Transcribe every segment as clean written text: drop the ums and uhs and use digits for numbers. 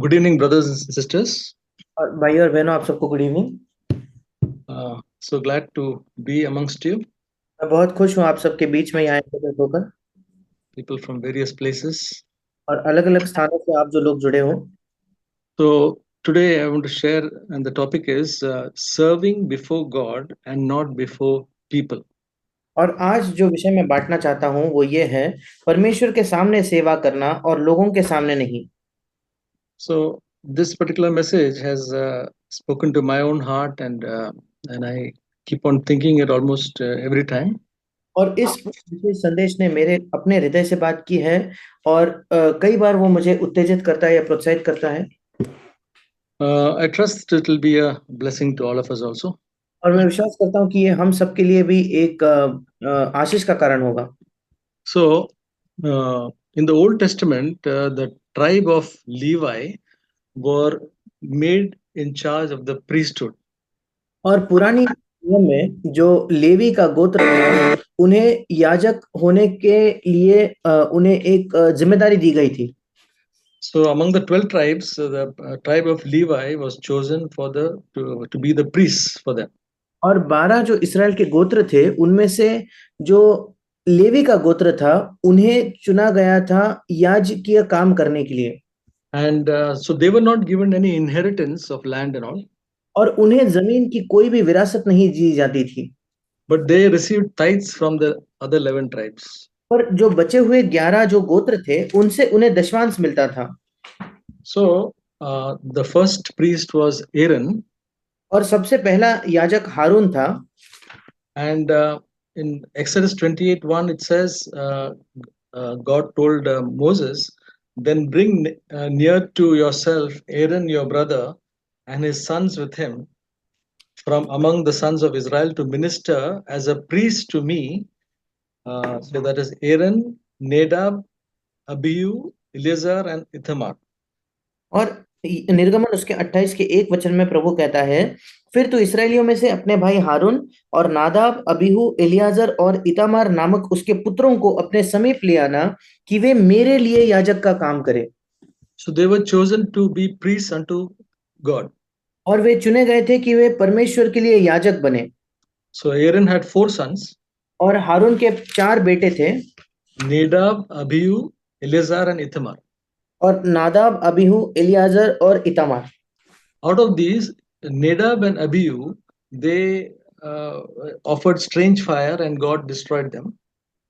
Good evening, brothers and sisters. और भाई और बहनों, आप सबको good evening. So glad to be amongst you, मैं बहुत खुश हूँ आप सबके बीच में यहाँ एकत्रित होकर, people from various places. और अलग अलग स्थानों से आप जो लोग जुड़े हो। So today I want to share, and the topic is serving before God and not before people. और आज जो विषय मैं बांटना चाहता हूँ वो ये है, परमेश्वर के सामने सेवा करना और लोगों के सामने नहीं। So this particular message has spoken to my own heart, and I keep on thinking it almost every time. और इस विशेष संदेश ने मेरे अपने हृदय से बात की है, और कई बार वो मुझे उत्तेजित करता है या प्रोत्साहित करता है। I trust it will be a blessing to all of us also. और मैं विश्वास करता हूँ कि ये हम सबके लिए भी एक आशीष का कारण होगा। So, in the Old Testament, the tribe of Levi were made in charge of the priesthood. और पुरानी नियम में जो लेवी का गोत्र था, उन्हें याजक होने के लिए उन्हें एक जिम्मेदारी दी गई थी। So, among the 12 tribes, the tribe of Levi was chosen for to be the priests for them. और 12 जो इसराइल के गोत्र थे, उनमें से जो लेवी का गोत्र था, उन्हें चुना गया था याजकीय काम करने के लिए। And so they were not given any inheritance of land and all, और उन्हें जमीन की कोई भी विरासत नहीं दी जाती थी, but they received tithes from the other 11 tribes. पर जो बचे हुए 11 जो गोत्र थे, उनसे उन्हें दशमांश मिलता था। So, the first priest was Aaron, और सबसे पहला याजक हारून था। and in Exodus 28:1 it says, God told Moses, then bring near to yourself Aaron your brother and his sons with him from among the sons of Israel to minister as a priest to me. So that is Aaron, Nadab, Abihu, Eleazar and Ithamar. और निर्गमन उसके 28 के 1 वचन में प्रभु कहता है, फिर तू इसराइलियों में से अपने भाई हारून और नादाब, अबीहू, एलियाजर और इतामार नामक उसके पुत्रों को अपने समीप ले आना कि वे मेरे लिए याजक का काम करें। So they were chosen to be priests unto God. और वे चुने गए थे कि वे परमेश्वर के लिए याजक बने। So Aaron had 4 sons. और हारून के 4 बेटे थे, Nadab, Abihu, Eleazar and Ithamar. और नादाब, अबीहू, एलियाजर और Itamar. Out of these, Nadab and Abihu, they offered strange fire and God destroyed them.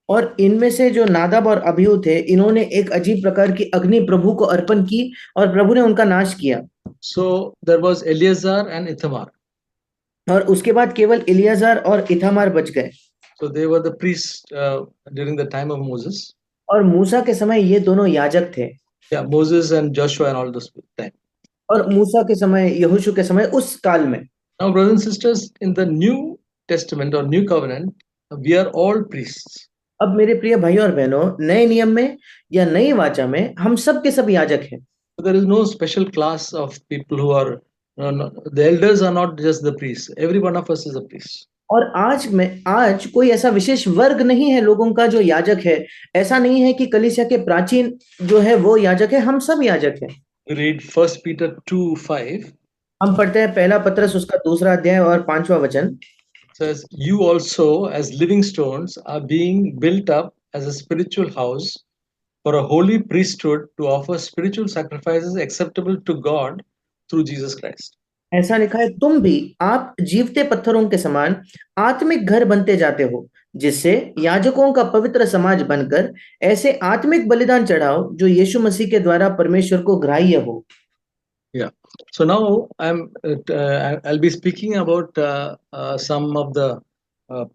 और इनमें से जो नादाब और अबीहू थे, इन्होंने एक अजीब प्रकार की अग्नि प्रभु को अर्पण की और प्रभु ने उनका नाश किया। So there was Eleazar and Ithamar. और उसके बाद केवल इलियाजार और इथामार बच गए। So they were the priests during the time of Moses. और मूसा के समय ये दोनों याजक थे। Yeah, Moses and Joshua and all those time. और मूसा के समय, यहोशू के समय, उस काल में। Now, brothers and sisters, in the New Testament or New Covenant, we are all priests. अब मेरे प्रिय भाइयों और बहनों, नए नियम में या नई वाचा में हम सब के सब याजक हैं। So there is no special class of people who are the elders are not just the priests. Every one of us is a priest. और आज कोई ऐसा विशेष वर्ग नहीं है लोगों का जो याजक है। ऐसा नहीं है कि कलीसिया के प्राचीन जो है वो याजक है, हम सब याजक हैं। Read 1 Peter 2:5. हम पढ़ते हैं पहला पत्रस उसका 2 अध्याय और 5वां वचन। Says, you also as living stones are being built up as a spiritual house for a holy priesthood to offer spiritual sacrifices acceptable to God through Jesus Christ. ऐसा लिखा है, तुम भी आप जीवते पत्थरों के समान आत्मिक घर बनते जाते हो, जिससे याजकों का पवित्र समाज बनकर ऐसे आत्मिक बलिदान चढ़ाओ जो यीशु मसीह के द्वारा परमेश्वर को ग्राह्य हो। Yeah. So now I'll be speaking about some of the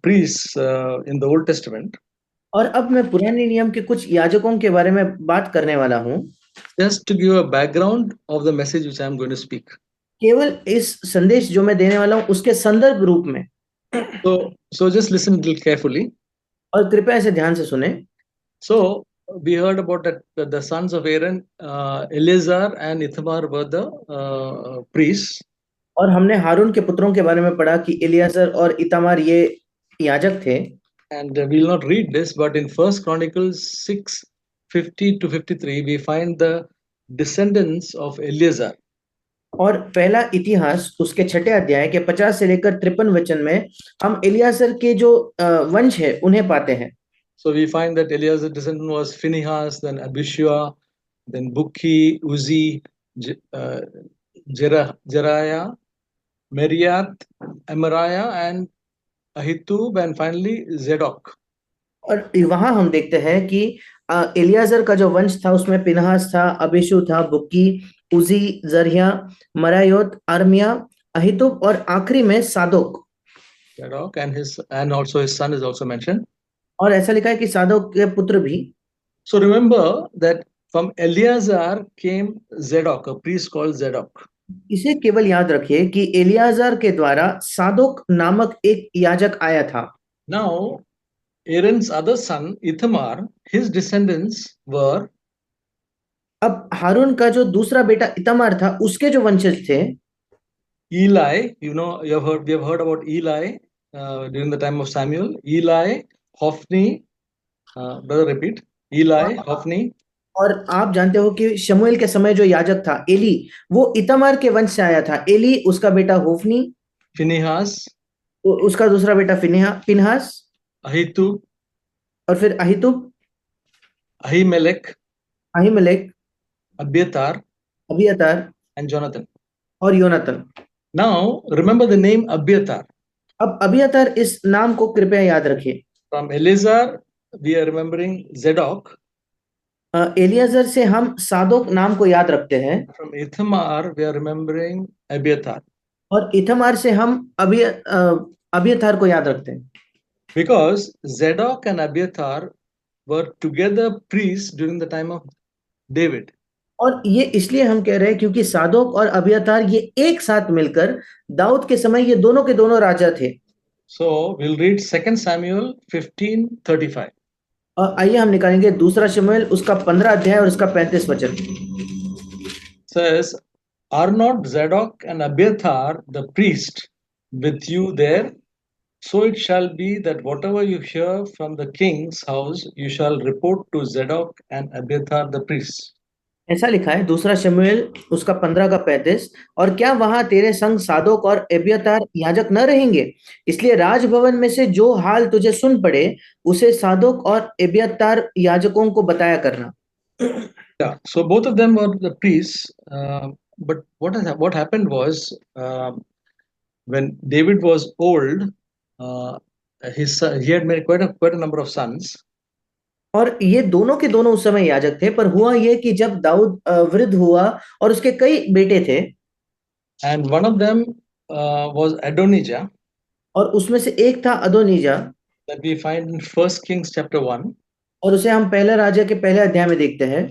priests in the Old Testament. और अब मैं पुराने नियम के कुछ याजकों के बारे में बात करने वाला हूँ, just to give a background of the message which I'm going to speak. केवल इस संदेश जो मैं देने वाला हूँ उसके संदर्भ रूप में। So just listen a little carefully. और कृपया इसे ध्यान से सुने। So we heard about that the sons of Aaron, Eleazar and Ithamar were the priests. और हमने हारून के पुत्रों के बारे में पढ़ा कि इलियाजर और इतामार ये याजक थे। And we'll not read this, but in First Chronicles 6:50 to 53, we find the descendants of Eleazar. और पहला इतिहास उसके 6 अध्याय के 50 से लेकर 53 वचन में हम एलियासर के जो वंश है उन्हें पाते हैं। So we find that Eleazar's descendant was Phinehas, then Abishua, then Bukki, Uzi, Jeriah, Meriath, Amariah, and Ahitub, and finally Zadok. और वहां हम देखते हैं कि एलियाजर का जो वंश था उसमें पिनहास था, अबीशू था, बुक्की, उजी, जरिया, मरायोत, अरमिया, अहितुब और आखिरी में सादोक। Zadok and also his son is also mentioned. और ऐसा लिखा है कि सादोक के पुत्र भी। So remember that from Eleazar came Zadok, a priest called Zadok. इसे केवल याद रखिए कि एलियाजर के द्वारा सादोक नामक एक याजक आया था। Now Aaron's other son Ithamar, his descendants were अब हारून का जो दूसरा बेटा इतामार था उसके जो वंशज थे Eli. You know, we have heard about Eli during the time of Samuel. Eli, Hophni, brother, repeat. Eli, Hophni, और आप जानते हो कि शमूएल के समय जो याजक था एली वो इतामार के वंश से आया था। एली उसका बेटा होफनी, Phinehas, उसका दूसरा बेटा फिनहास Ahitub, और फिर अहितुब, Ahimelech, Ahimelech, Abiathar, Abiathar and Jonathan. और योनातन। Now, remember the name Abiathar. अब अबियातार इस नाम को कृपया याद रखिए। From Eleazar, we are remembering Zadok. Eliezer से हम सादोक नाम को याद रखते हैं From Ithamar, we are remembering Abiathar. और इथमार से हम अबियातार को याद रखते हैं Because Zadok and Abiathar were together priests during the time of David. और ये इसलिए हम कह रहे हैं क्योंकि सादोक और अबियातार ये एक साथ मिलकर दाऊद के समय ये दोनों के दोनों राजा थे। So we'll read 2 Samuel 15:35. और आइए हम निकालेंगे दूसरा शमूएल उसका 15 अध्याय और उसका 35 वचन। Says, are not Zadok and Abiathar the priest with you there? So it shall be that whatever you hear from the king's house, you shall report to Zadok and Abiathar the priests. ऐसा लिखा है दूसरा शमूएल उसका 15 का 35। और क्या वहां तेरे संग सादोक और अबियातार याजक न रहेंगे? इसलिए राजभवन में से जो हाल तुझे सुन पड़े उसे सादोक और अबियातार याजकों को बताया करना। Yeah, so both of them were the priests. But what happened was when David was old, he had made quite a number of sons. और ये दोनों के दोनों उस समय याजक थे, पर हुआ ये कि जब दाऊद वृद्ध हुआ और उसके कई बेटे थे And one of them was Adonijah और उसमें से एक था अदोनीजा that we find in 1 Kings chapter 1. और उसे हम पहले राजा के पहले अध्याय में देखते हैं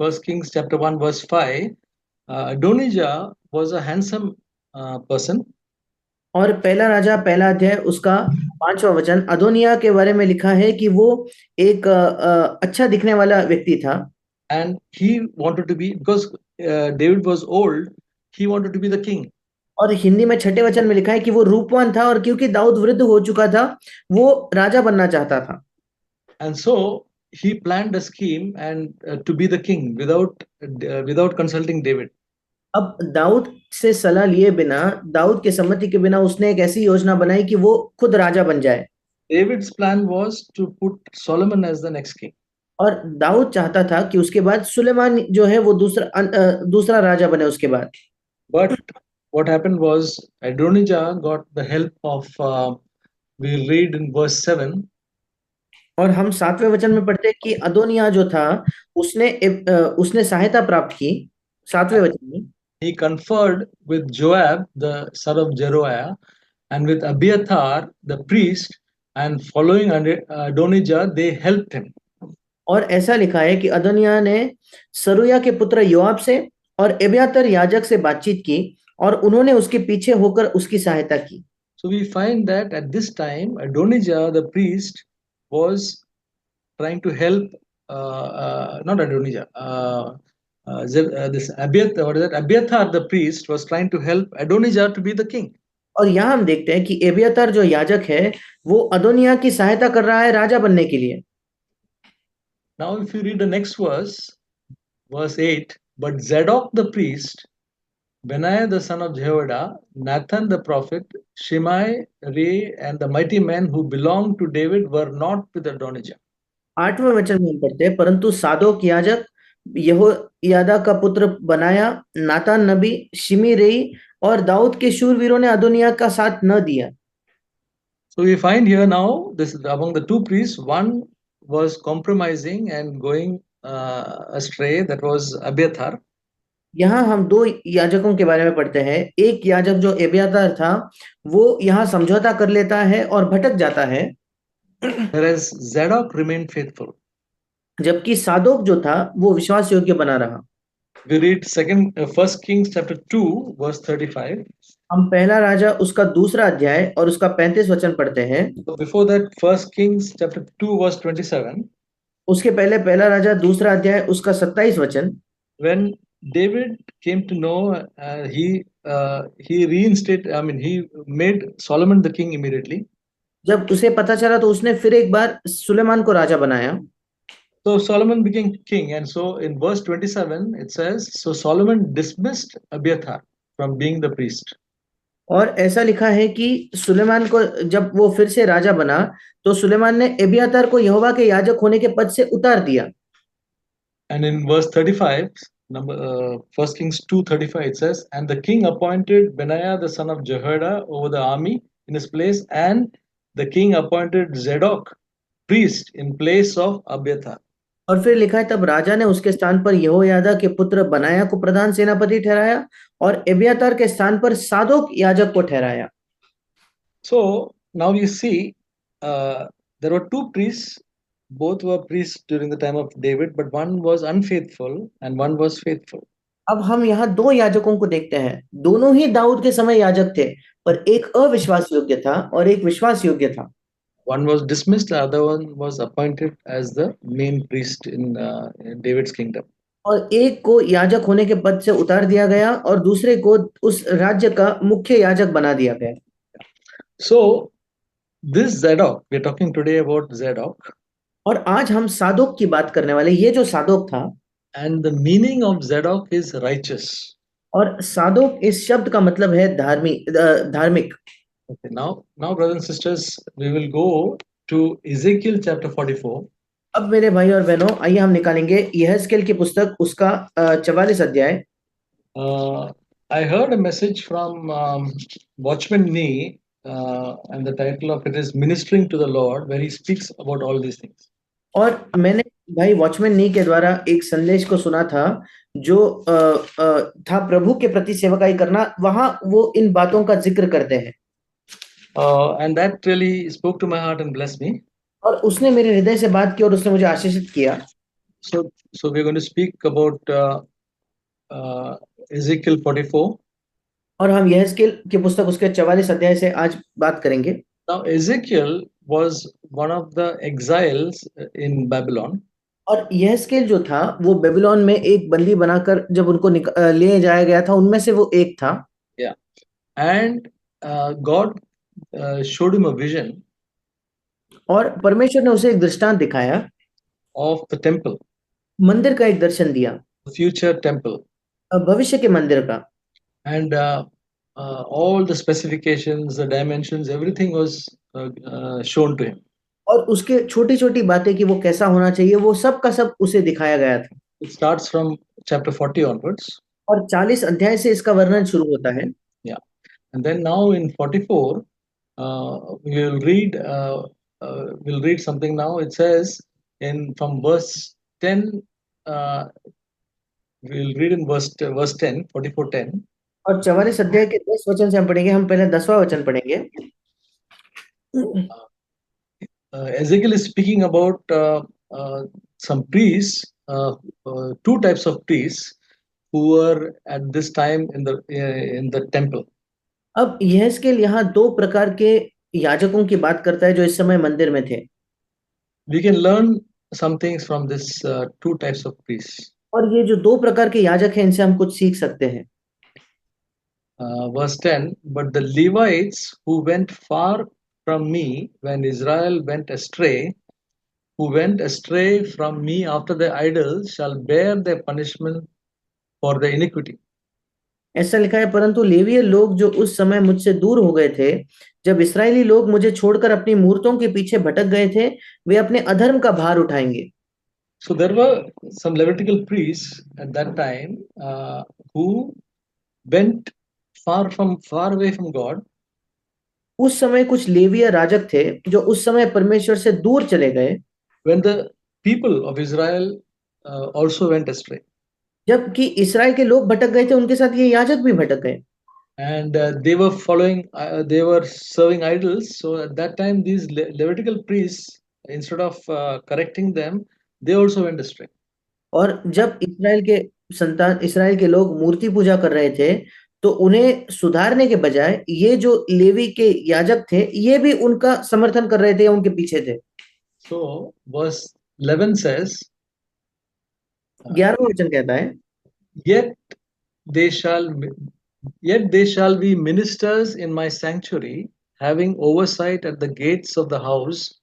1 Kings chapter 1 verse 5. Adonijah was a handsome person. और पहला राजा पहला अध्याय उसका 5वां वचन अदोनिया के बारे में लिखा है कि वो एक अच्छा दिखने वाला व्यक्ति था And he wanted to be, because David was old, he wanted to be the king. और हिंदी में 6 वचन में लिखा है कि वो रूपवान था और क्योंकि दाऊद वृद्ध हो चुका था वो राजा बनना चाहता था। And so he planned a scheme and to be the king without consulting David. अब दाऊद से सलाह लिए बिना, दाऊद के सम्मति के बिना उसने एक ऐसी योजना बनाई कि वो खुद राजा बन जाए। David's plan was to put Solomon as the next king. और दाऊद चाहता था कि उसके बाद सुलेमान जो है वो दूसरा राजा बने उसके बाद। But what happened was Adonijah got the help of, we'll read in verse 7. और हम 7वें वचन में पढ़ते हैं कि अदोनिया जो था उसने सहायता प्राप्त की 7वें वचन में। He conferred with Joab, the son of Zeruiah, and with Abiathar, the priest, and following Adonijah, they helped him. और ऐसा लिखा है कि अदोनिया ने सरूया के पुत्र योआब से और एब्यातार याजक से बातचीत की और उन्होंने उसके पीछे होकर उसकी सहायता की। So we find that at this time, Adonijah, the priest, was trying to help, not Adonijah, this Abiathar, what is that? Abiathar, the priest, was trying to help Adonijah to be the king. और यहाँ हम देखते हैं कि एब्यातार जो याजक है वो अदोनिया की सहायता कर रहा है राजा बनने के लिए। Now, if you read the next verse, verse 8, But Zadok the priest, Benaiah the son of Jehoiada, Nathan the prophet, Shimei, Rei, and the mighty men who belonged to David were not with Adonijah. 8वें वचन में हम पढ़ते हैं, परंतु सादोक याजक, यहोयादा का पुत्र बनाया, नातान नबी, शिमी रेई और दाऊद के शूरवीरों ने अदोनिय्याह का साथ न दिया। So we find here now, this is among the two priests, one was compromising and going astray, that was Abiathar. यहाँ हम दो याजकों के बारे में पढ़ते हैं। एक याजक जो एब्यातार था, वो यहाँ समझौता कर लेता है और भटक जाता है, Whereas Zadok remained faithful. जबकि सादोक जो था वो विश्वास योग्य बना रहा। We read First Kings chapter 2 verse 35. हम पहला राजा उसका दूसरा अध्याय और उसका 35 वचन पढ़ते हैं। So before that, First Kings chapter 2 verse 27. उसके पहले पहला राजा दूसरा अध्याय उसका 27 वचन। When David came to know, he reinstated. I mean, he made Solomon the king immediately. जब उसे पता चला तो उसने फिर एक बार सुलेमान को राजा बनाया। So Solomon became king, and so in verse 27 it says, so Solomon dismissed Abiathar from being the priest. और ऐसा लिखा है कि सुलेमान को जब वो फिर से राजा बना तो सुलेमान ने एबियातार को यहोवा के याजक होने के पद से उतार दिया। And in verse 35, First Kings 2:35, it says, and the king appointed Benaiah the son of Jehoiada over the army in his place, and the king appointed Zadok priest in place of Abiathar. और फिर लिखा है, तब राजा ने उसके स्थान पर यहोयादा के पुत्र बनाया को प्रधान सेनापति ठहराया और एबियातार के स्थान पर सादोक याजक को ठहराया। So now you see, there were two priests. Both were priests during the time of David, but one was unfaithful and one was faithful. अब हम यहाँ दो याजकों को देखते हैं। दोनों ही दाऊद के समय याजक थे, पर एक अविश्वास योग्य था और एक विश्वास योग्य था। One was dismissed, the other one was appointed as the main priest in David's kingdom. और एक को याजक होने के पद से उतार दिया गया और दूसरे को उस राज्य का मुख्य याजक बना दिया गया। So this Zadok, we are talking today about Zadok. और आज हम सादोक की बात करने वाले। ये जो सादोक था, and the meaning of Zadok is righteous. और सादोक इस शब्द का मतलब है धार्मिक। Okay, now brothers and sisters, we will go to Ezekiel chapter 44. अब मेरे भाई और बहनों, आइए हम निकालेंगे यहेजकेल की पुस्तक उसका 44 अध्याय। I heard a message from Watchman Nee, and the title of it is Ministering to the Lord, where he speaks about all these things. और मैंने भाई वॉचमैन नी के द्वारा एक संदेश को सुना था जो था प्रभु के प्रति सेवकाई करना। वहां वो इन बातों का जिक्र करते हैं। And that really spoke to my heart and blessed me. और उसने मेरे हृदय से बात की और उसने मुझे आशीषित किया। So we're going to speak about Ezekiel 44. और हम यहेजकेल की पुस्तक उसके 44 अध्याय से आज बात करेंगे। Now Ezekiel was one of the exiles in Babylon. और यहेजकेल जो था वो बेबीलोन में एक बंदी बनाकर जब उनको ले जाया गया था, उनमें से वो एक था। Yeah, and God showed him a vision. और परमेश्वर ने उसे एक दृष्टांत दिखाया of the temple. मंदिर का एक दर्शन दिया, future temple. भविष्य के मंदिर का। And all the specifications, the dimensions, everything was shown to him. और उसके छोटी छोटी बातें कि वो कैसा होना चाहिए, वो सब का सब उसे दिखाया गया था। It starts from chapter 40 onwards. और 40 अध्याय से इसका वर्णन शुरू होता है। Yeah, and then now in 44, we'll read something now. It says from verse 10. We'll read in verse 10, 44:10. और 44 अध्याय के 10 वचन से हम पढ़ेंगे। हम पहले 10वां वचन पढ़ेंगे। Ezekiel is speaking about some priests, two types of priests who were at this time in the temple. अब यहेजकेल यहाँ दो प्रकार के याजकों की बात करता है जो इस समय मंदिर में थे। We can learn some things from this two types of priests. और ये जो दो प्रकार के याजक हैं, इनसे हम कुछ सीख सकते हैं। Verse 10, but the Levites who went far from me when Israel went astray, who went astray from me after the idols, shall bear their punishment for the iniquity. ऐसा लिखा है, परंतु लेवीय लोग जो उस समय मुझसे दूर हो गए थे, जब इस्राएली लोग मुझे छोड़कर अपनी मूर्तों के पीछे भटक गए थे, वे अपने अधर्म का भार उठाएंगे। So there were some Levitical priests at that time who went far away from God. उस समय कुछ लेवीय राजक थे जो उस समय परमेश्वर से दूर चले गए, When the people of Israel also went astray. जबकि इस्राएल के लोग भटक गए थे, उनके साथ ये याजक भी भटक गए। And they were serving idols. So at that time, these Levitical priests, instead of correcting them, they also went astray. और जब इस्राएल के लोग मूर्ति पूजा कर रहे थे, तो उन्हें सुधारने के बजाय ये जो लेवी के याजक थे, ये भी उनका समर्थन कर रहे थे या उनके पीछे थे। So verse 11 says, 11वां वचन कहता है, yet they shall be ministers in my sanctuary, having oversight at the gates of the house,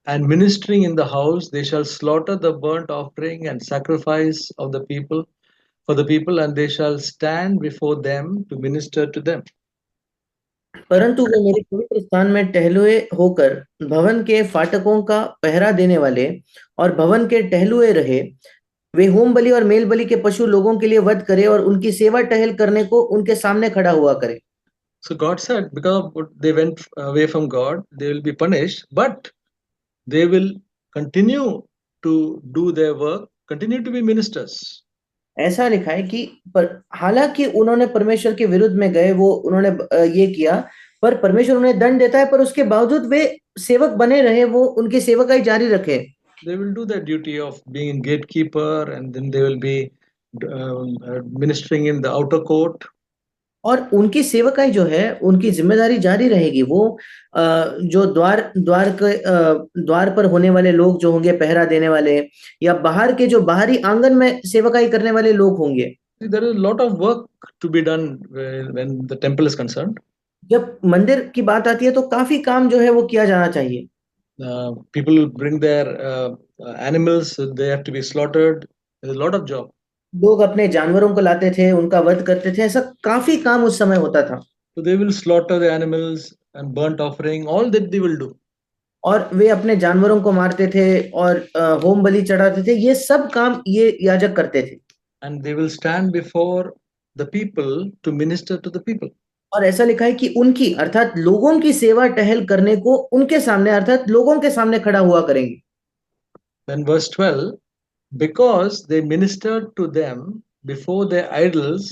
and ministering in the house. They shall slaughter the burnt offering and sacrifice of the people for the people, and they shall stand before them to minister to them. परंतु वे मेरे पवित्र स्थान में टहलुए होकर भवन के फाटकों का पहरा देने वाले और भवन के टहलुए रहे। वे होम बलि और मेल बलि के पशु लोगों के लिए वध करे और उनकी सेवा टहल करने को उनके सामने खड़ा हुआ करे। So God said, because they went away from God, they will be punished, but they will continue to do their work, continue to be ministers. ऐसा लिखा है कि पर हालांकि उन्होंने परमेश्वर के विरुद्ध में गए, वो उन्होंने ये किया, पर परमेश्वर उन्हें दंड देता है, पर उसके बावजूद वे सेवक बने रहे, वो उनकी सेवकाई जारी रखे। They will do their duty of being gatekeeper, and then they will be ministering in the outer court. और उनकी सेवकाई जो है, उनकी जिम्मेदारी जारी रहेगी। वो जो द्वार पर होने वाले लोग जो होंगे, पहरा देने वाले, या बाहर के जो बाहरी आंगन में सेवकाई करने वाले लोग होंगे। There is a lot of work to be done when the temple is concerned. जब मंदिर की बात आती है तो काफी काम जो है वो किया जाना चाहिए। People bring their animals, they have to be slaughtered. There's a lot of job. लोग अपने जानवरों को लाते थे, उनका वध करते थे, ऐसा काफी काम उस समय होता था। So they will slaughter the animals and burnt offering, all that they will do. और वे अपने जानवरों को मारते थे और होम बलि चढ़ाते थे, ये सब काम ये याजक करते थे। And they will stand before the people to minister to the people. और ऐसा लिखा है कि उनकी अर्थात लोगों की सेवा टहल करने को उनके सामने अर्थात लोगों के सामने खड़ा हुआ करेंगे। Then verse 12, because they ministered to them before their idols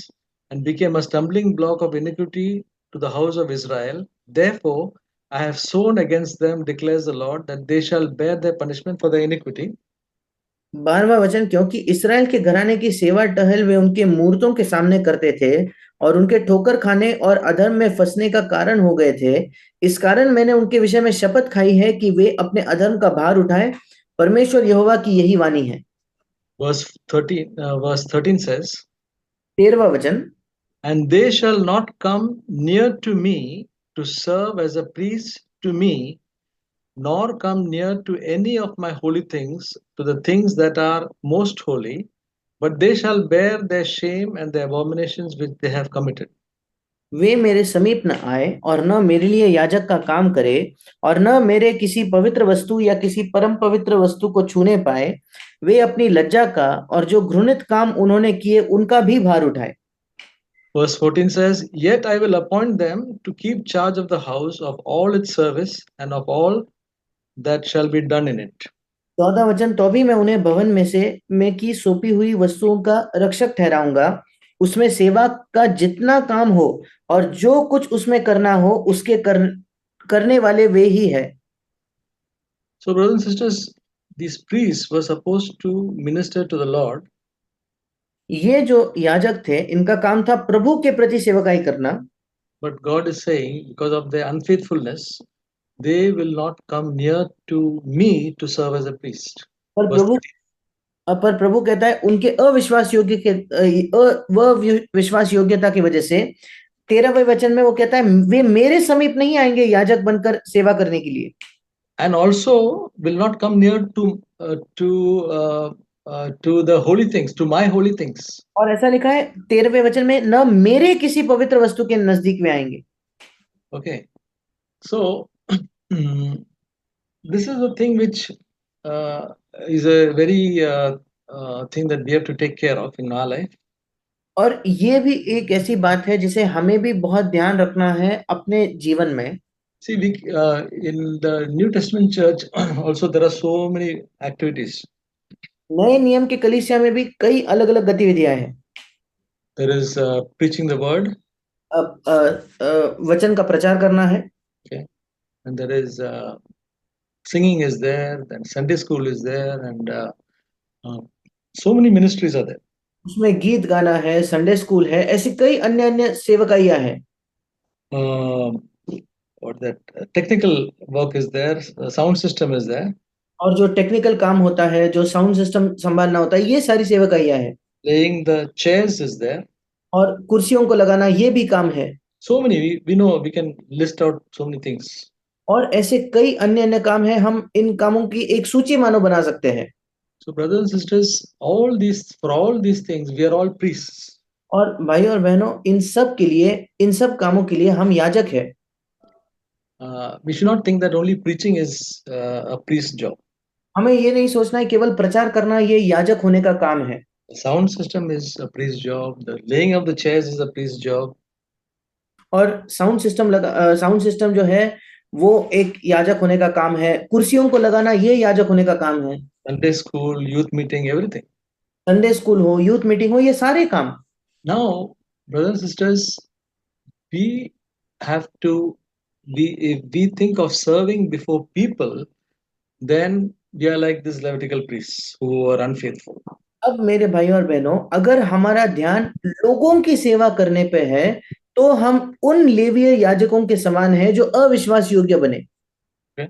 and became a stumbling block of iniquity to the house of Israel, therefore I have sworn against them, declares the Lord, that they shall bear their punishment for their iniquity. 12वां वचन, क्योंकि Israel के घराने की सेवा टहल वे उनके मूर्तों के सामने करते थे और उनके ठोकर खाने और अधर्म में फंसने का कारण हो गए थे, इस कारण मैंने उनके विषय में शपथ खाई है कि वे अपने अधर्म का भार उठाए। परमेश्वर यहोवा की यही वाणी है। Verse 13 says, 13वां वचन, and they shall not come near to me to serve as a priest to me, nor come near to any of my holy things, to the things that are most holy, but they shall bear their shame and the abominations which they have committed. वे मेरे समीप न आए और न मेरे लिए याजक का काम करे और न मेरे किसी पवित्र वस्तु या किसी परम पवित्र वस्तु को छूने पाए। वे अपनी लज्जा का और जो घृणित काम उन्होंने किए उनका भी भार उठाए। Verse 14 says, yet I will appoint them to keep charge of the house, of all its service, and of all that shall be done in it. 14 वचन, तो भी मैं उन्हें भवन में की सौंपी हुई वस्तुओं का रक्षक ठहराऊंगा, उसमें सेवा का जितना काम हो और जो कुछ उसमें करना हो उसके करने वाले वे ही है। So brothers and sisters, these priests were supposed to minister to the Lord. ये जो याजक थे, इनका काम था प्रभु के प्रति सेवकाई करना। But God is saying, because of their unfaithfulness, they will not come near to me to serve as a priest. पर प्रभु कहता है उनके अविश्वास योग्यता की वजह से 13वें वचन में वो कहता है वे मेरे समीप नहीं आएंगे याजक बनकर सेवा करने के लिए। And also will not come near to to the holy things, to my holy things. और ऐसा लिखा है 13वें वचन में, न मेरे किसी पवित्र वस्तु के नजदीक में आएंगे। Okay, so this is the thing which is a very thing that we have to take care of in our life. और ये भी एक ऐसी बात है जिसे हमें भी बहुत ध्यान रखना है अपने जीवन में। See, in the New Testament church also there are so many activities. नए नियम के कलीसिया में भी कई अलग अलग गतिविधियां हैं। There is preaching the word. वचन का प्रचार करना है। Okay, and there is singing is there, then Sunday school is there, and so many ministries are there. उसमें गीत गाना है, संडे स्कूल है, ऐसी कई अन्य अन्य सेवकाइयां हैं। What that technical work is there, sound system is there. और जो टेक्निकल काम होता है, जो साउंड सिस्टम संभालना होता है, ये सारी सेवकाइयां हैं। Laying the chairs is there. और कुर्सियों को लगाना ये भी काम है। So many, we know, we can list out so many things. और ऐसे कई अन्य अन्य काम हैं, हम इन कामों की एक सूची मानो बना सकते हैं। So brothers and sisters, for all these things, we are all priests. और भाई और बहनों, इन सब के लिए, इन सब कामों के लिए हम याजक हैं। We should not think that only preaching is a priest job. हमें ये नहीं सोचना है केवल प्रचार करना ये याजक होने का काम है। The sound system is a priest job. The laying of the chairs is a priest job. और साउंड सिस्टम जो है वो एक याजक होने का काम है। कुर्सियों को लगाना ये याजक होने का काम है। Sunday school, youth meeting, everything. Sunday school हो, यूथ मीटिंग हो, ये सारे काम। Now, brothers and sisters, we have to if we think of serving before people, then we are like these Levitical priests who are unfaithful. अब मेरे भाई और बहनों, अगर हमारा ध्यान लोगों की सेवा करने पे है तो हम उन लेवीय याजकों के समान हैं जो अविश्वास योग्य बने। Okay?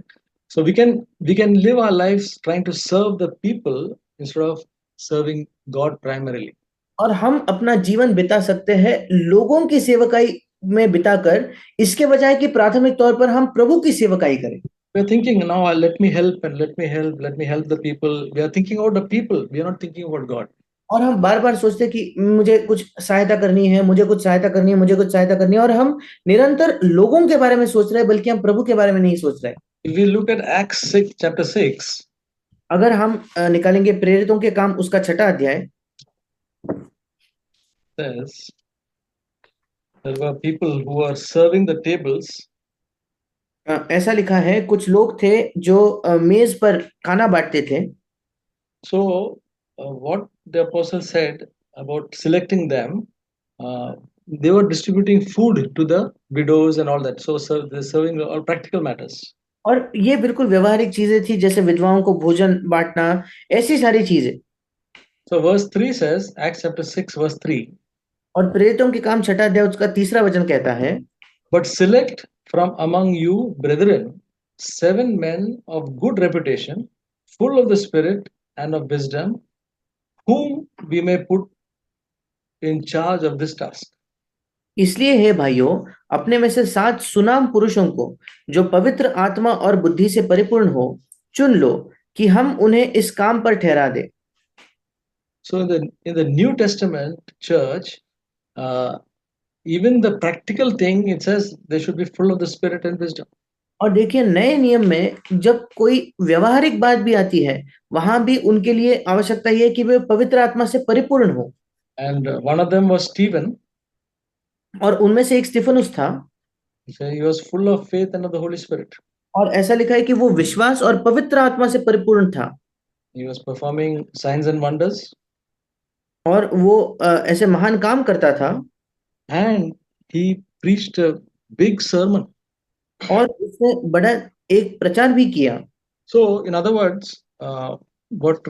So we can live our lives trying to serve the people instead of serving God primarily. और हम अपना जीवन बिता सकते हैं लोगों की सेवकाई में बिताकर, इसके बजाय कि प्राथमिक तौर पर हम प्रभु की सेवकाई करें। We are thinking now, let me help and let me help the people. We are thinking about the people. We are not thinking about God. और हम बार बार सोचते हैं कि मुझे कुछ सहायता करनी है, मुझे कुछ सहायता करनी है, मुझे कुछ सहायता करनी है, और हम निरंतर लोगों के बारे में सोच रहे हैं, बल्कि हम प्रभु के बारे में नहीं सोच रहे। If we look at Acts 6, chapter 6, अगर हम निकालेंगे प्रेरितों के काम उसका 6वां अध्याय, says there were people who were serving the tables. ऐसा लिखा है कुछ लोग थे जो मेज पर खाना बांटते थे। So what the apostle said about selecting them, they were distributing food to the widows and all that. So they're serving all practical matters. और ये बिल्कुल व्यवहारिक चीजें थी, जैसे विधवाओं को भोजन बांटना, ऐसी सारी चीजें। So verse 3 says, Acts chapter 6, verse 3. और प्रेरितों के काम 6वां अध्याय उसका 3रा वचन कहता है, But select from among you, brethren, 7 men of good reputation, full of the Spirit and of wisdom, whom we may put in charge of this task. इसलिए हे भाइयों, अपने में से 7 सुनाम पुरुषों को जो पवित्र आत्मा और बुद्धि से परिपूर्ण हो चुन लो कि हम उन्हें इस काम पर ठहरा दे। So in the New Testament church, even the practical thing, it says they should be full of the Spirit and wisdom. और देखिए, नए नियम में जब कोई व्यवहारिक बात भी आती है, वहां भी उनके लिए आवश्यकता ये है कि वे पवित्र आत्मा से परिपूर्ण हो। And one of them was Stephen. और उनमें से एक स्तिफनुस था। So he was full of faith and of the Holy Spirit. और ऐसा लिखा है कि वो विश्वास और पवित्र आत्मा से परिपूर्ण था। He was performing signs and wonders. और वो ऐसे महान काम करता था। And he preached a big sermon. और उसने बड़ा एक प्रचार भी किया। So in other words, what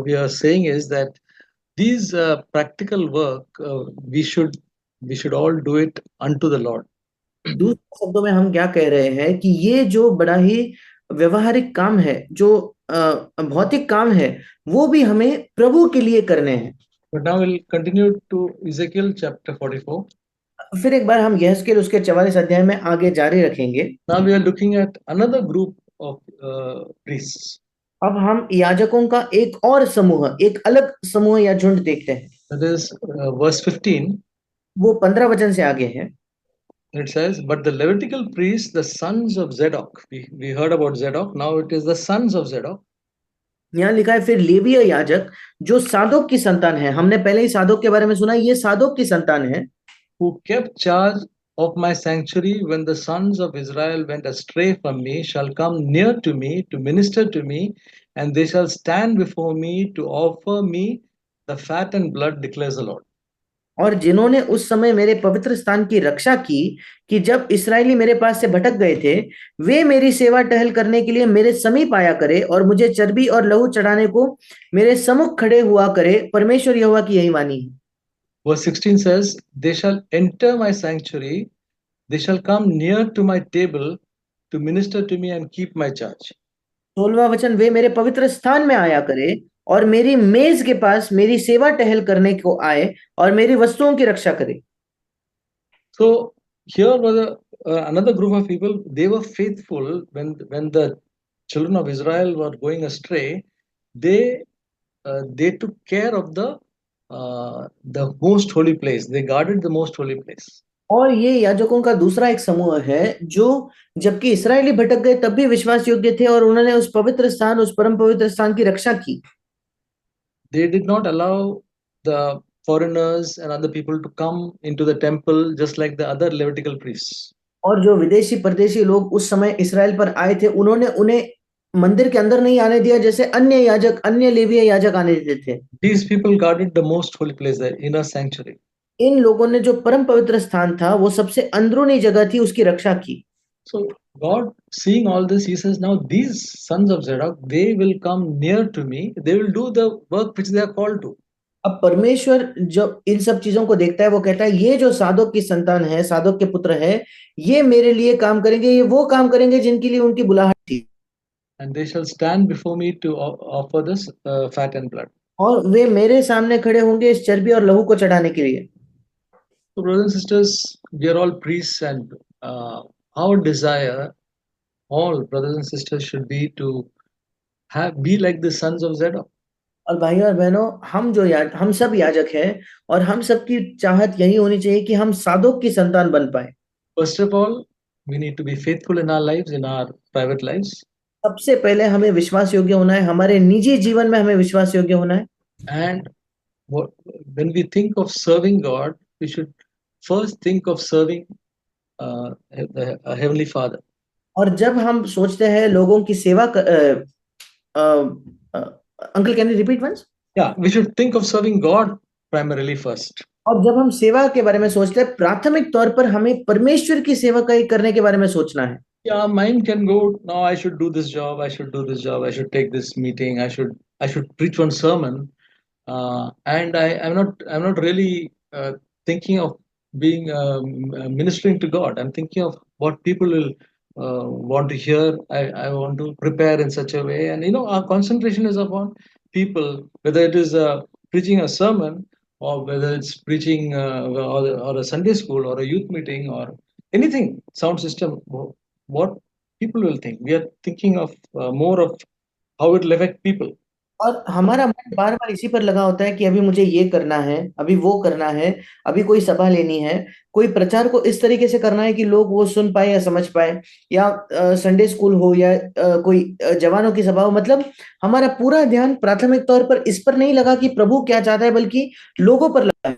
we are saying is that these practical work, we should all do it unto the Lord. दूसरे शब्दों में हम क्या कह रहे हैं कि ये जो बड़ा ही व्यवहारिक काम है, जो भौतिक काम है, वो भी हमें प्रभु के लिए करने हैं। But now we'll continue to Ezekiel chapter 44. फिर एक बार हम यहेजकेल उसके 44 अध्याय में आगे जारी रखेंगे। Now we are looking at another group of priests. अब हम याजकों का एक और समूह, एक अलग समूह या झुंड देखते हैं। That is verse 15. वो 15 वचन से आगे है। It says, but the Levitical priests, the sons of Zadok, we heard about Zadok, now it is the sons of Zadok, यहाँ लिखा है, फिर लेवीय याजक जो सादोक की संतान है। हमने पहले ही सादोक के बारे में सुना, ये सादोक की संतान है। who kept charge of my sanctuary when the sons of Israel went astray from me, shall come near to me to minister to me, and they shall stand before me to offer me the fat and blood, declares the Lord. और जिन्होंने उस समय मेरे पवित्र स्थान की रक्षा की, कि जब इस्राएली मेरे पास से भटक गए थे, वे मेरी सेवा टहल करने के लिए मेरे समीप आया करे और मुझे चर्बी और लहू चढ़ाने को मेरे सम्मुख खड़े हुआ करे। परमेश्वर यहोवा की यही वाणी है। Verse 16 says, they shall enter my sanctuary, they shall come near to my table to minister to me and keep my charge. 16वां वचन, वे मेरे पवित्र स्थान में आया करे और मेरी मेज के पास मेरी सेवा टहल करने को आए और मेरी वस्तुओं की रक्षा करे। So here was another group of people. They were faithful when the children of Israel were going astray. They took care of the most holy place. They guarded the most holy place. और ये याजकों का दूसरा एक समूह है, जो जबकि इस्राएली भटक गए तब भी विश्वास योग्य थे और उन्होंने उस पवित्र स्थान, उस परम पवित्र स्थान की रक्षा की। They did not allow the foreigners and other people to come into the temple just like the other Levitical priests. और जो विदेशी परदेशी लोग उस समय इसराइल पर आए थे, उन्होंने उन्हें मंदिर के अंदर नहीं आने दिया, जैसे अन्य याजक, अन्य लेवीय याजक आने देते थे। These people guarded the most holy place, the inner sanctuary. इन लोगों ने जो परम पवित्र स्थान था, वो सबसे अंदरूनी जगह थी, उसकी रक्षा की। So God, seeing all this, He says, now these sons of Zadok, they will come near to me. They will do the work which they are called to. अब परमेश्वर जब इन सब चीजों को देखता है, वो कहता है, ये जो सादोक की संतान है, सादोक के पुत्र है, ये मेरे लिए काम करेंगे, ये वो काम करेंगे जिनके लिए उनकी बुलाहट थी। And they shall stand before me to offer this fat and blood. और वे मेरे सामने खड़े होंगे इस चर्बी और लहू को चढ़ाने के लिए। So, brothers and sisters, we are all priests, and our desire, all brothers and sisters, should be to be like the sons of Zadok. और भाइयों और बहनों, हम सब याजक हैं और हम सबकी चाहत यही होनी चाहिए कि हम सादोक की संतान बन पाए। First of all, we need to be faithful in our lives, in our private lives. सबसे पहले हमें विश्वास योग्य होना है, हमारे निजी जीवन में हमें विश्वास योग्य होना है। And when we think of serving God, we should first think of serving a Heavenly Father. और जब हम सोचते हैं लोगों की सेवा uncle, can you repeat once? Yeah, we should think of serving God primarily first. और जब हम सेवा के बारे में सोचते हैं, प्राथमिक तौर पर हमें परमेश्वर की सेवा करने के बारे में सोचना है। Yeah, mind can go, no, I should do this job, I should do this job, I should take this meeting, I should preach one sermon, and I'm not really thinking of being ministering to God. I'm thinking of what people will want to hear. I want to prepare in such a way, and our concentration is upon people, whether it is preaching a sermon or whether it's preaching or a Sunday school or a youth meeting or anything, sound system. What people will think. We are thinking of more of how it will affect people. और हमारा मन बार बार इसी पर लगा होता है कि अभी मुझे ये करना है, अभी वो करना है, अभी कोई सभा लेनी है, कोई प्रचार को इस तरीके से करना है कि लोग वो सुन पाए या समझ पाए, या संडे स्कूल हो या कोई जवानों की सभा हो। मतलब हमारा पूरा ध्यान प्राथमिक तौर पर इस पर नहीं लगा कि प्रभु क्या चाहता है, बल्कि लोगों पर लगा है।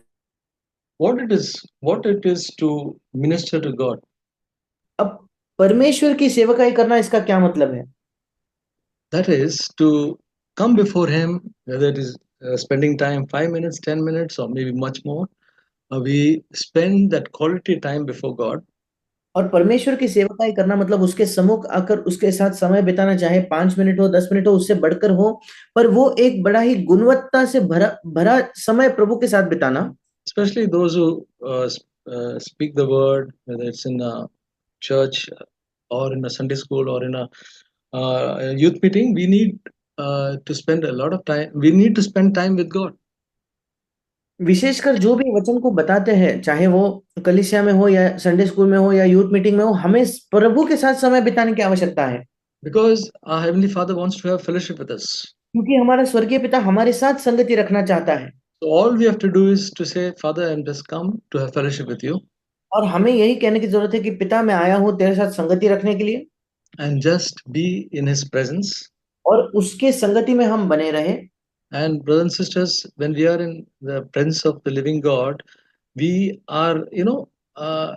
What it is to minister to God. अब परमेश्वर की सेवकाई करना, इसका क्या मतलब है? That is to come before Him, whether it is spending time 5 minutes, 10 minutes, or maybe much more. We spend that quality time before God. और परमेश्वर की सेवकाई करना मतलब उसके सम्मुख आकर उसके साथ समय बिताना, चाहे 5 मिनट हो, 10 मिनट हो, उससे बढ़कर हो, पर वो एक बड़ा ही गुणवत्ता से भरा समय प्रभु के साथ बिताना। Especially those who speak the word, whether it's in a church or in a Sunday school or in a youth meeting, we need to spend a lot of time. We need to spend time with God. विशेषकर जो भी वचन को बताते हैं, चाहे वो कलीसिया में हो या संडे स्कूल में हो या यूथ मीटिंग में हो, हमें प्रभु के साथ समय बिताने की आवश्यकता है। because our Heavenly Father wants to have fellowship with us. क्योंकि हमारा स्वर्गीय पिता हमारे साथ संगति रखना चाहता है। So all we have to do is to say, Father, I'm just come to have fellowship with you, और हमें यही कहने की जरूरत है कि पिता मैं आया हूँ तेरे साथ संगति रखने के लिए, and just be in His presence. और उसके संगति में हम बने रहे। And brothers and sisters, when we are in the presence of the living God, we are, uh,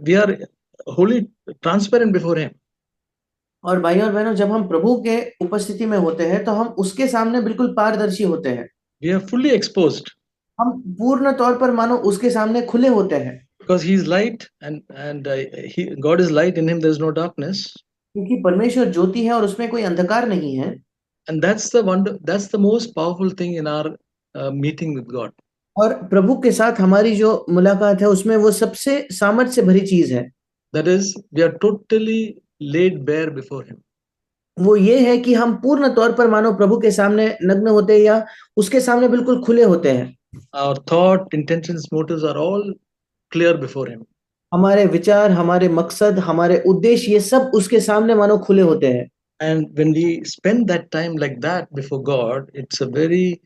we are wholly transparent before Him. और भाई और बहनों, जब हम प्रभु के उपस्थिति में होते हैं तो हम उसके सामने बिल्कुल पारदर्शी होते हैं। We are fully exposed हम पूर्ण तौर पर मानो उसके सामने खुले होते हैं, because He is light, and God is light. In Him there is no darkness, क्योंकि परमेश्वर ज्योति है और उसमें कोई अंधकार नहीं है। and that's the wonder. That's the most powerful thing in our meeting with God. और प्रभु के साथ हमारी जो मुलाकात है उसमें वो सबसे सामर्थ्य से भरी चीज है। That is, we are totally laid bare before Him. वो ये है कि हम पूर्ण तौर पर मानो प्रभु के सामने नग्न होते हैं या उसके सामने बिल्कुल खुले होते हैं। Our thought, intentions, motives are all clear before Him. हमारे विचार, हमारे मकसद, हमारे उद्देश्य, ये सब उसके सामने मानो खुले होते हैं। And when we spend that time like that before God, it's a very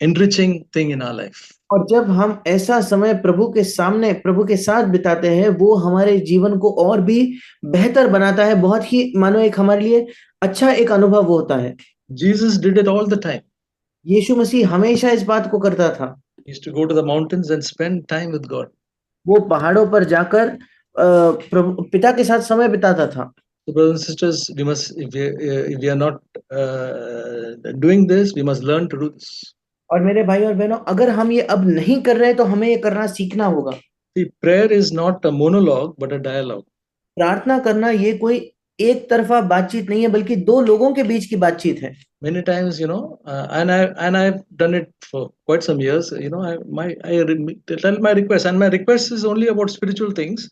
enriching thing in our life. और जब हम ऐसा समय प्रभु के सामने प्रभु के साथ बिताते हैं, वो हमारे जीवन को और भी बेहतर बनाता है। बहुत ही मानो एक हमारे लिए अच्छा एक अनुभव वो होता है। Jesus did it all the time. यीशु मसीह हमेशा इस बात को करता था। He used to go to the mountains and spend time with God. वो पहाड़ों पर जाकर प्रभु पिता के साथ समय बिताता था। So, brothers and sisters, we must, if we are not doing this, we must learn to do this. और मेरे भाई और बहनों, अगर हम ये अब नहीं कर रहे तो हमें ये करना सीखना होगा। See, prayer is not a monologue, but a dialogue. प्रार्थना करना ये कोई एक तरफा बातचीत नहीं है, बल्कि दो लोगों के बीच की बातचीत है। Many times, I've done it for quite some years. Tell my request, and my request is only about spiritual things,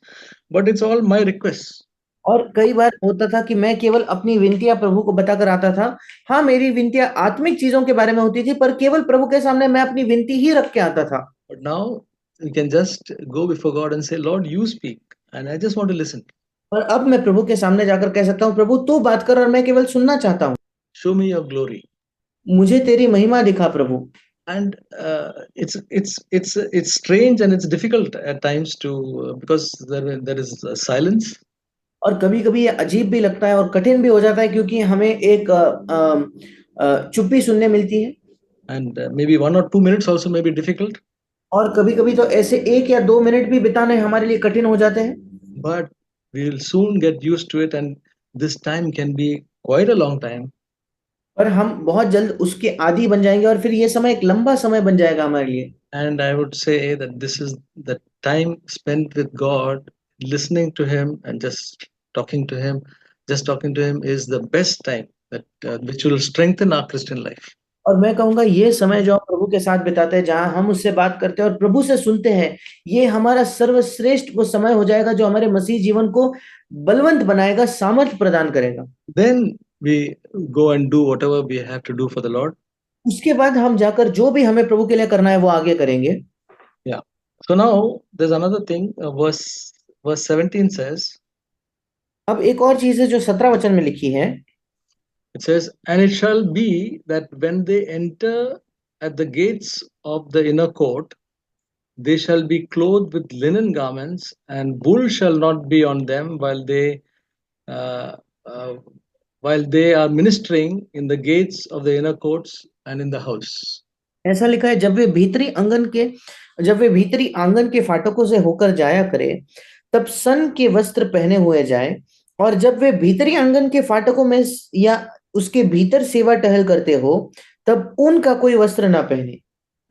but it's all my requests. और कई बार होता था कि मैं केवल अपनी विनतियां प्रभु को बताकर आता था। हाँ, मेरी विनतियां आत्मिक चीजों के बारे में होती थी, पर केवल प्रभु के सामने मैं अपनी विनती ही रख के आता था। But now you can just go before God and say, Lord, you speak, and I just want to listen. पर अब मैं प्रभु के सामने जाकर कह सकता हूँ, प्रभु तू बात कर और मैं केवल सुनना चाहता हूँ। Show me your glory. मुझे तेरी महिमा दिखा प्रभु। And it's strange and it's difficult at times to because there is silence. और कभी कभी ये अजीब भी लगता है और कठिन भी हो जाता है, क्योंकि हमें एक चुप्पी सुनने मिलती है। And maybe 1 or 2 minutes also may be difficult. और कभी कभी तो ऐसे 1 या 2 मिनट भी बिताने हमारे लिए कठिन हो जाते हैं। But we will soon get used to it, and this time can be quite a long time. पर हम बहुत जल्द उसके आदी बन जाएंगे और फिर ये समय एक लंबा समय बन जाएगा हमारे लिए। And I would say that this is the time spent with God, listening to Him and just talking to Him. Just talking to Him is the best time that which will strengthen our Christian life. और मैं कहूंगा ये समय जो हम प्रभु के साथ बिताते हैं, जहां हम उससे बात करते हैं और प्रभु से सुनते हैं, ये हमारा सर्वश्रेष्ठ वो समय हो जाएगा जो हमारे मसीह जीवन को बलवंत बनाएगा, सामर्थ्य प्रदान करेगा। Then we go and do whatever we have to do for the Lord. उसके बाद हम जाकर जो भी हमें प्रभु के लिए करना है वो आगे करेंगे। Yeah. So now there's another thing. Verse 17 says. अब एक और चीज है जो 17 वचन में लिखी है। It says, and it shall be that when they enter at the gates of the inner court, they shall be clothed with linen garments, and wool shall not be on them uh, uh, while they are ministering in the gates of the inner courts and in the house. ऐसा लिखा है, जब वे भीतरी आंगन के फाटकों से होकर जाया करे, तब सन के वस्त्र पहने हुए जाए, और जब वे भीतरी आंगन के फाटकों में या उसके भीतर सेवा टहल करते हो, तब उनका कोई वस्त्र ना पहने।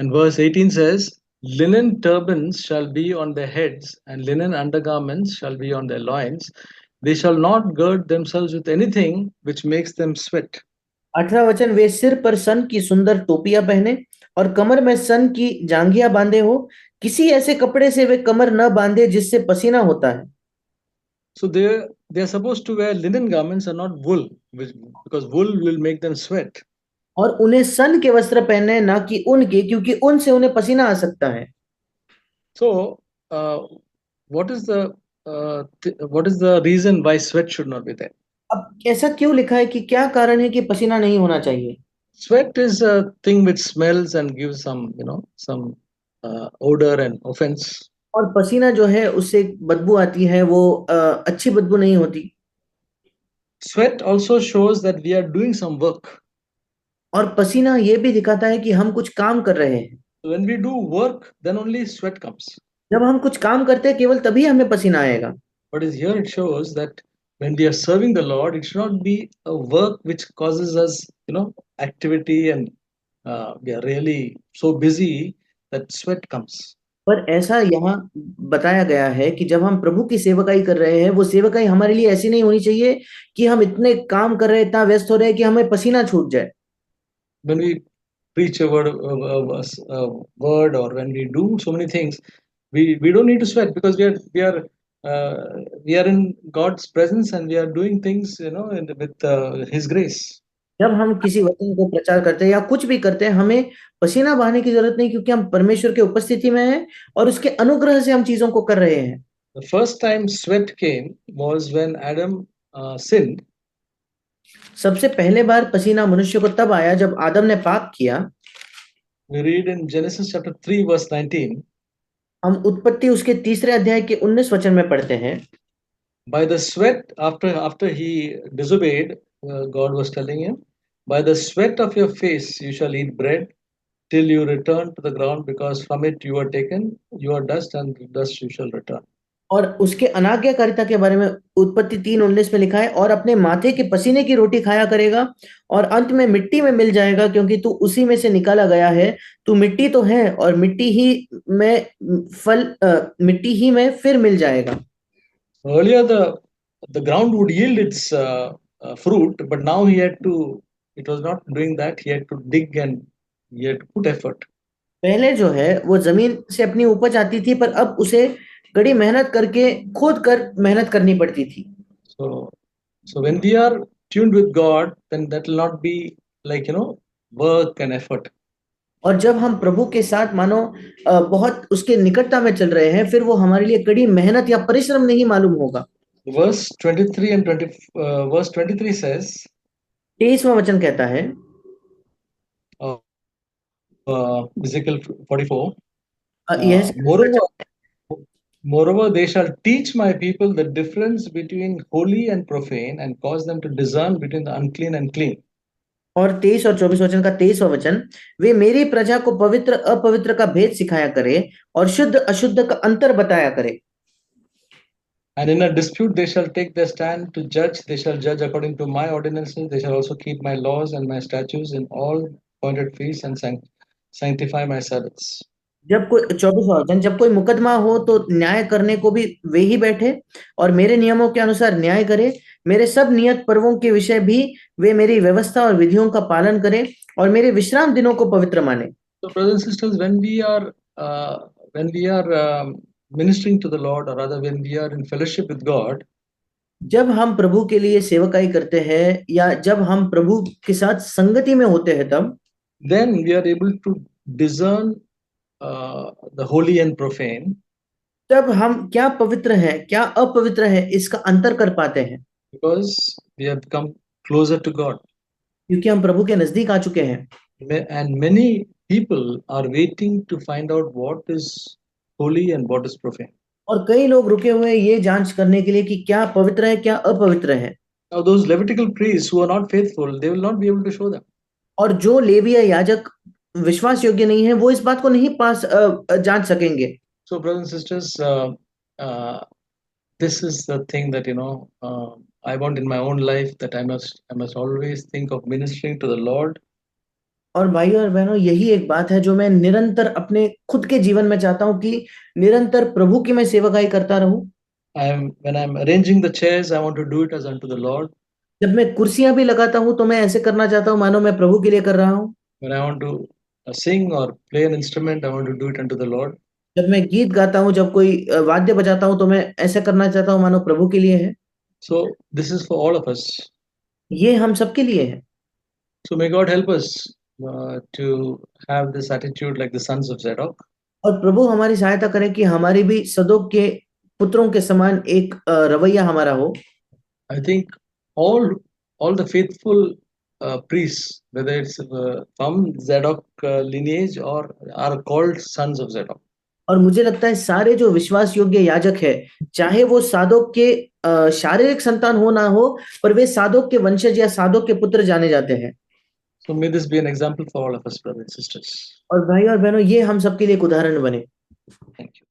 And verse 18 says, linen turbans shall be on their heads, and linen undergarments shall be on their loins. They shall not gird themselves with anything which makes them sweat. 18 वचन, वे सिर पर सन की सुंदर टोपियां पहने और कमर में सन की जांघियां बांधे हो, किसी ऐसे कपड़े से वे कमर न बांधे जिससे पसीना होता है। So they are supposed to wear linen garments and not wool, because wool will make them sweat. और उन्हें सन के वस्त्र पहनने, ना कि ऊन के, क्योंकि ऊन से उन्हें पसीना आ सकता है। So what is the reason why sweat should not be there? अब ऐसा क्यों लिखा है कि क्या कारण है कि पसीना नहीं होना चाहिए? Sweat is a thing which smells and gives some, some odor and offense. और पसीना जो है उससे एक बदबू आती है, वो अच्छी बदबू नहीं होती। Sweat also shows that we are doing some work. और पसीना ये भी दिखाता है कि हम कुछ काम कर रहे हैं। So when we do work, then only sweat comes. जब हम कुछ काम करते हैं केवल तभी हमें पसीना आएगा। But is here it shows that when we are serving the Lord, it should not be a work which causes us, activity and we are really so busy that sweat comes. पर ऐसा यहाँ बताया गया है कि जब हम प्रभु की सेवकाई कर रहे हैं, वो सेवकाई हमारे लिए ऐसी नहीं होनी चाहिए कि हम इतने काम कर रहे हैं, इतना व्यस्त हो रहे हैं कि हमें पसीना छूट जाए। When we preach a word, or when we do so many things, we don't need to sweat because we are in God's presence and we are doing things, with His grace. जब हम किसी वचन को प्रचार करते हैं या कुछ भी करते हैं, हमें पसीना बहाने की जरूरत नहीं, क्योंकि हम परमेश्वर के उपस्थिति में हैं और उसके अनुग्रह से हम चीजों को कर रहे हैं। The first time sweat came was when Adam sinned. सबसे पहले बार पसीना मनुष्य को तब आया जब आदम ने पाप किया। We read in Genesis chapter 3, verse 19. हम उत्पत्ति उसके 3 अध्याय के 19 वचन में पढ़ते हैं। By the sweat, after he disobeyed, God was telling him, by the sweat of your face you shall eat bread till you return to the ground, because from it you are taken, you are dust, and to dust you shall return. और उसके अनाज्ञाकारिता के बारे में उत्पत्ति 3:19 में लिखा है, और अपने माथे के पसीने की रोटी खाया करेगा और अंत में मिट्टी में मिल जाएगा, क्योंकि तू उसी में से निकाला गया है। तू मिट्टी तो है और मिट्टी ही में फिर मिल जाएगा। Earlier, the ground would yield its fruit, but now he had to. It was not doing that. He had to dig and he had to put effort. पहले जो है वो जमीन से अपनी उपज आती थी, पर अब उसे कड़ी मेहनत करके खोद कर मेहनत करनी पड़ती थी। So when we are tuned with God, then that will not be like work and effort. और जब हम प्रभु के साथ मानो बहुत उसके निकटता में चल रहे हैं, फिर वो हमारे लिए कड़ी मेहनत या परिश्रम नहीं मालूम होगा। Verse 23 and 20, verse 23 says, 23वां वचन कहता है, uh, Ezekiel 44, यह moreover, they shall teach my people the difference between holy and profane, and cause them to discern between the unclean and clean. और 23 और 24 वचन का 23वां वचन, वे मेरी प्रजा को पवित्र अपवित्र का भेद सिखाया करे और शुद्ध अशुद्ध का अंतर बताया करे। And in a dispute they shall take their stand to judge. They shall judge according to my ordinances. They shall also keep my laws and my statutes in all appointed feasts, and sanctify my Sabbaths. जब कोई 24वां वचन, जब कोई मुकदमा हो तो न्याय करने को भी वे ही बैठे और मेरे नियमों के अनुसार न्याय करे। मेरे सब नियत पर्वों के विषय भी वे मेरी व्यवस्था और विधियों का पालन करें और मेरे विश्राम दिनों को पवित्र माने। So, brothers and sisters, when we are ministering to the Lord, or rather when we are in fellowship with God, जब हम प्रभु के लिए सेवकाई करते हैं या जब हम प्रभु के साथ संगति में होते हैं, तब then we are able to discern the holy and profane, तब हम क्या पवित्र है क्या अपवित्र है इसका अंतर कर पाते हैं, because we have come closer to God. क्योंकि हम प्रभु के नजदीक आ चुके हैं। And many people are waiting to find out what is holy and what is profane. और कई लोग रुके हुए हैं ये जांच करने के लिए कि क्या पवित्र है क्या अपवित्र है। Now, those Levitical priests who are not faithful, they will not be able to show them. और जो लेवीय याजक विश्वास योग्य नहीं है, वो इस बात को नहीं जांच सकेंगे। So, brothers and sisters, uh, this is the thing that I want in my own life, that I must always think of ministering to the Lord. और भाइयों और बहनों, यही एक बात है जो मैं निरंतर अपने खुद के जीवन में चाहता हूं कि निरंतर प्रभु की मैं सेवकाई करता रहूं। When I'm arranging the chairs, I want to do it as unto the Lord. जब मैं कुर्सियां भी लगाता हूं तो मैं ऐसे करना चाहता हूं मानो मैं प्रभु के लिए कर रहा हूं। When I want to sing or play an instrument, I want to do it unto the Lord. जब मैं गीत गाता हूं, जब कोई वाद्य बजाता हूं, तो मैं ऐसे करना चाहता हूं मानो प्रभु के लिए है। So this is for all of us. ये हम सबके लिए है। So may God help us to have this attitude like the sons of Zadok. और प्रभु हमारी सहायता करे कि हमारी भी सदोक के पुत्रों के समान एक रवैया हमारा हो। I think all the faithful priests, whether it's from Zadok lineage or are called sons of Zadok. और मुझे लगता है सारे जो विश्वास योग्य याजक है, चाहे वो सादोक के शारीरिक संतान हो ना हो, पर वे सादोक के वंशज या सादोक के पुत्र जाने जाते हैं। So may this be an example for all of us, brothers and sisters. और भाई और बहनों, ये हम सबके लिए एक उदाहरण बने। Thank you.